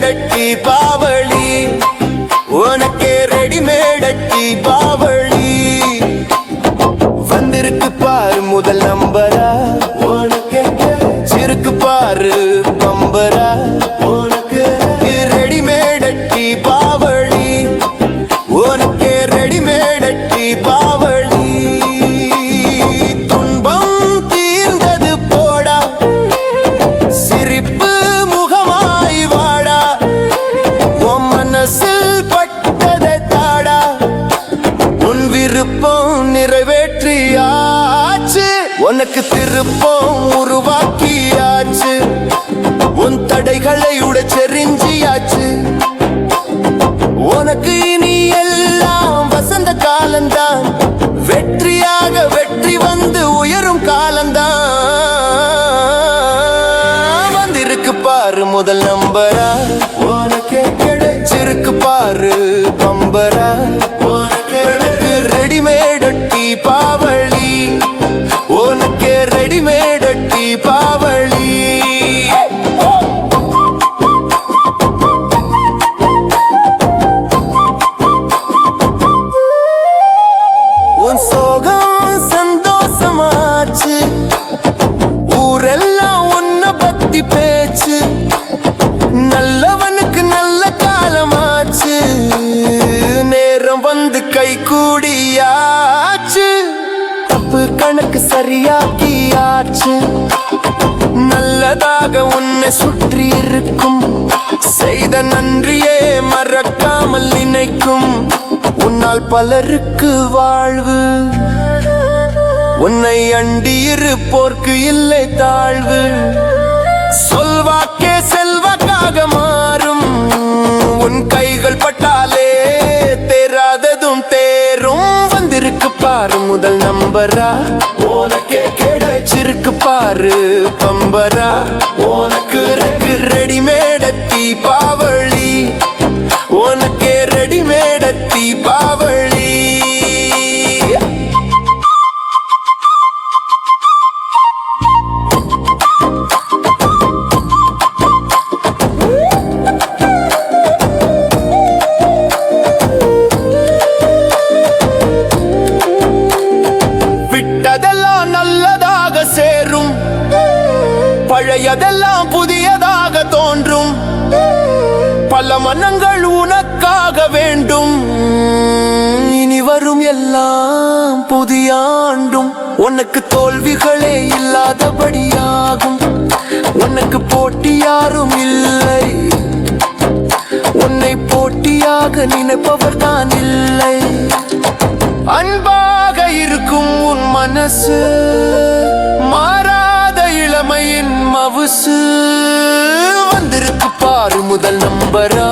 ரெடிமேடட்டி பாவளி உனக்கே ரெடிமேடட்டி பாவளி வந்திருக்கு பாரு முதல் நம்பரா உனக்கு சிறுக்கு பாரு பம்பரா உனக்கு ரெடிமேடட்டி பாவளி உனக்கே ரெடிமேடட்டி பாவளி துன்பம் தீர்ந்தது போடா சிரிப்பு முகமாய் வாடா உன் மனசில் பட்டதை தாடா உன் விருப்பம் நிறைவேற்றியாச்சு உனக்கு திருப்பம் உருவாக்கியாச்சு உன் தடைகளை உடைச்செறிஞ்சியாச்சு உனக்கு இனி எல்லாம் வசந்த காலந்தான் வெற்றியாக வெற்றி வந்து உயரும் காலந்தான் வந்திருக்கு பாரு முதல் நம்பரா உனக்கே கிடைச்சிருக்கு பாரு பம்பரா உனக்கு ரெடிமேடட்டி பாவளி உனக்கே ரெடிமேடட்டி பாவளி உன் சோகம் சந்தோஷமாச்சு ஊரெல்லாம் உன்னை பத்தி பேச்சு நல்லவனுக்கு நல்ல காலமாச்சு நேரம் வந்து கை கூடியாச்சு தப்பு கணக்கு சரியாக்கியாச்சு நல்லதாக உன்னை சுற்றி இருக்கும் செய்த நன்றியே மறக்காமல் நினைக்கும் உன்னால் பலருக்கு வாழ்வு உன்னை அண்டி இருப்போர்க்கு இல்லை தாழ்வு சொல்வாக்கே செல்வாக்காக மாறும் உன் கைகள் பட்டாலே தேராததும் தேரும் வந்திருக்கு பாரு முதல் நம்பரா உனக்கே கிடைச்சிருக்கு பாரு பம்பரா உனக்கு ரெடிமேடட்டி பாவளி உனக்கே ரெடிமேடட்டி பாவளி விட்டதெல்லாம் நல்லதாக சேரும் பழையதெல்லாம் புதியதாக தோன்றும் பல மனங்கள் உனக்காக வேண்டும் இனி வரும் எல்லாம் புதிய ஆண்டும் உனக்கு தோல்விகளே இல்லாதபடியாகும் உனக்கு போட்டி யாரும் இல்லை உன்னை போட்டியாக நினைப்பவர் தான் இல்லை அன்பாக இருக்கும் உன் மனசு மாறாத இளமையின் மவுசு வந்திருக்கு பாரு முதல் நம்பரா